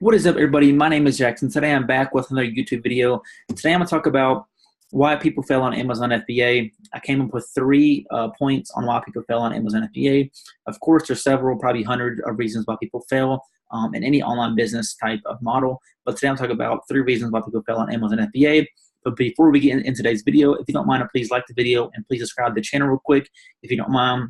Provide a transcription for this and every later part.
What is up, everybody? My name is Jackson. Today I'm back with another YouTube video. Today I'm going to talk about why people fail on Amazon FBA. I came up with three points on why people fail on Amazon FBA. Of course, there's several, probably hundreds of reasons why people fail in any online business type of model. But today I'm talking about three reasons why people fail on Amazon FBA. But before we get in today's video, if you don't mind, please like the video and please subscribe to the channel real quick if you don't mind.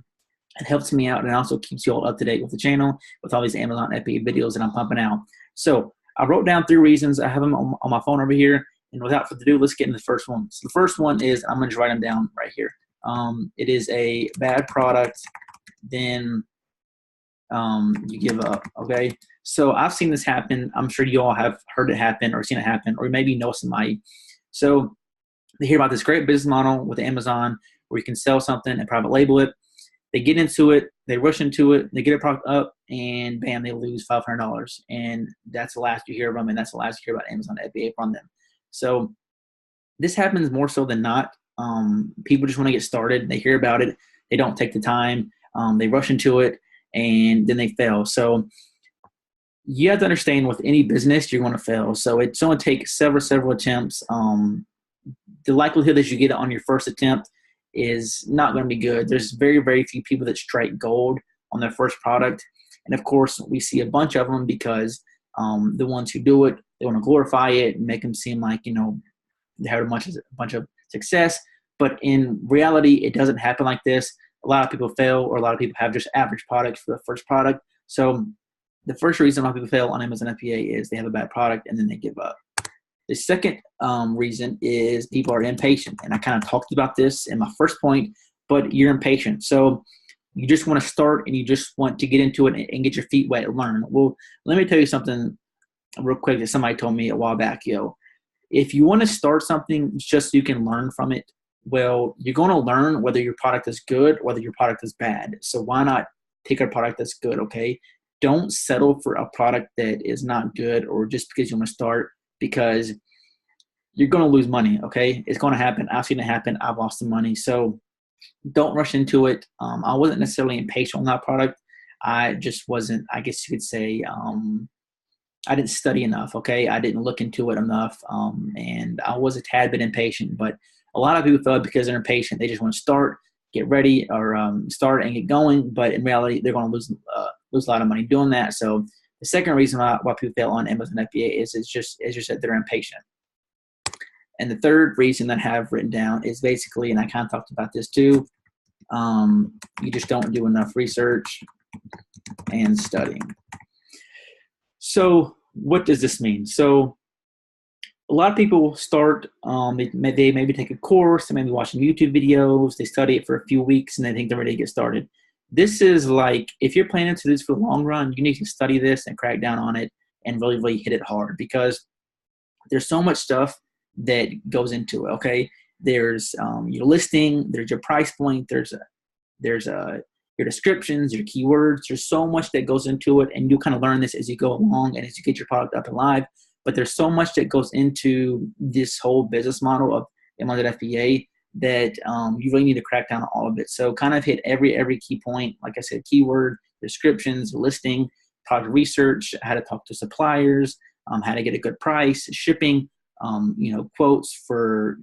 It helps me out and also keeps you all up to date with the channel with all these Amazon FBA videos that I'm pumping out. So I wrote down three reasons. I have them on my phone over here. And without further ado, let's get into the first one. So the first one is, I'm going to write them down right here. It is a bad product, then you give up, okay? So I've seen this happen. I'm sure you all have heard it happen or seen it happen, or maybe know somebody. So they hear about this great business model with Amazon where you can sell something and private label it. They get into it, they rush into it, they get a product up, and bam, they lose $500. And that's the last you hear of them, and that's the last you hear about Amazon FBA from them. So this happens more so than not. People just want to get started. They hear about it. They don't take the time. They rush into it, and then they fail. So you have to understand with any business, you're going to fail. So it's going to take several attempts. The likelihood that you get it on your first attempt is not going to be good. There's very few people that strike gold on their first product. And of course, we see a bunch of them because the ones who do it, they want to glorify it and make them seem like, you know, they have a bunch of success. But in reality, it doesn't happen like this. A lot of people fail, or a lot of people have just average products for the first product. So the first reason why people fail on Amazon FBA is they have a bad product and then they give up. The second reason is people are impatient. And I kind of talked about this in my first point, but you're impatient. So you just want to start and you just want to get into it and get your feet wet and learn. Well, let me tell you something real quick that somebody told me a while back. If you want to start something just so you can learn from it, well, you're going to learn whether your product is good or whether your product is bad. So why not take a product that's good, okay? Don't settle for a product that is not good or just because you want to start, because you're going to lose money, okay? It's going to happen. I've seen it happen. I've lost some money. So don't rush into it. I wasn't necessarily impatient on that product. I just wasn't, I guess you could say, I didn't study enough, okay? I didn't look into it enough, and I was a tad bit impatient. But a lot of people fail because they're impatient. They just want to start, get ready, or start and get going. But in reality, they're going to lose a lot of money doing that. So the second reason why people fail on Amazon FBA is it's just, as you said, they're impatient. And the third reason that I have written down is basically, and I kind of talked about this too, you just don't do enough research and studying. So what does this mean? So a lot of people start, they maybe take a course, they maybe watching YouTube videos, they study it for a few weeks, and they think they're ready to get started. This is like, if you're planning to do this for the long run, you need to study this and crack down on it and really hit it hard, because there's so much stuff that goes into it, okay? There's your listing, there's your price point, there's your descriptions, your keywords. There's so much that goes into it, and you kind of learn this as you go along and as you get your product up and live. But there's so much that goes into this whole business model of Amazon FBA that you really need to crack down on all of it. So kind of hit every key point. Like I said, keyword, descriptions, listing, product research, how to talk to suppliers, how to get a good price, shipping, quotes for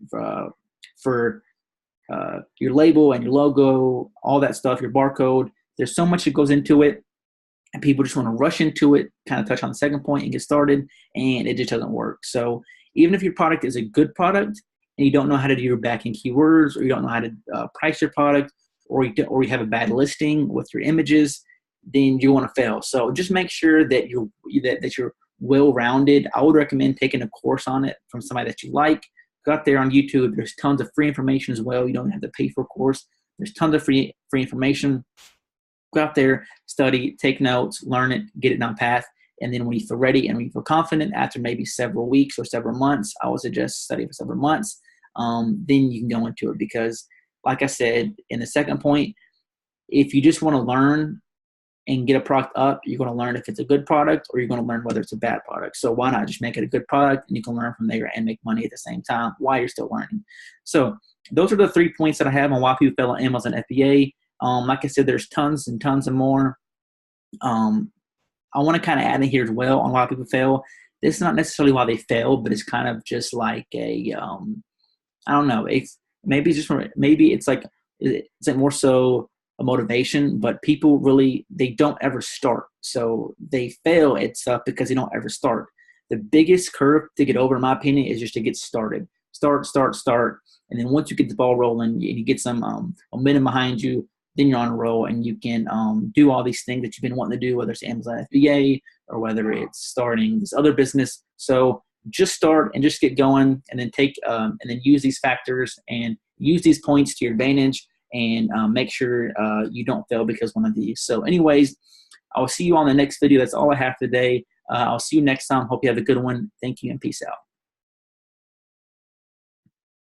your label and your logo, all that stuff, your barcode. There's so much that goes into it, and people just want to rush into it, kind of touch on the second point and get started, and it just doesn't work. So even if your product is a good product and you don't know how to do your back-end keywords, or you don't know how to price your product, or you have a bad listing with your images, then you want to fail. So just make sure that you're well-rounded. I would recommend taking a course on it from somebody that you like. Go out there on YouTube. There's tons of free information as well. You don't have to pay for a course. There's tons of free information. Go out there, study, take notes, learn it, get it down path. And then when you feel ready and when you feel confident, after maybe several weeks or several months, I would suggest study for several months, then you can go into it. Because like I said, in the second point, if you just want to learn and get a product up, you're going to learn if it's a good product, or you're going to learn whether it's a bad product. So why not just make it a good product, and you can learn from there and make money at the same time while you're still learning. So those are the 3 points that I have on why people fail on Amazon FBA. Like I said, there's tons and tons and more. I want to kind of add in here as well on why people fail. This is not necessarily why they fail, but it's kind of just like a I don't know. It's maybe it's just maybe it's like more so a motivation, but people really they don't ever start. So they fail at stuff because they don't ever start. The biggest curve to get over, in my opinion, is just to get started. Start, and then once you get the ball rolling and you get some momentum behind you, then you're on a roll and you can do all these things that you've been wanting to do, whether it's Amazon FBA or whether it's starting this other business. So just start and just get going, and then and then use these factors and use these points to your advantage, and make sure you don't fail because one of these. So anyways, I'll see you on the next video. That's all I have today. I'll see you next time. Hope you have a good one. Thank you and peace out.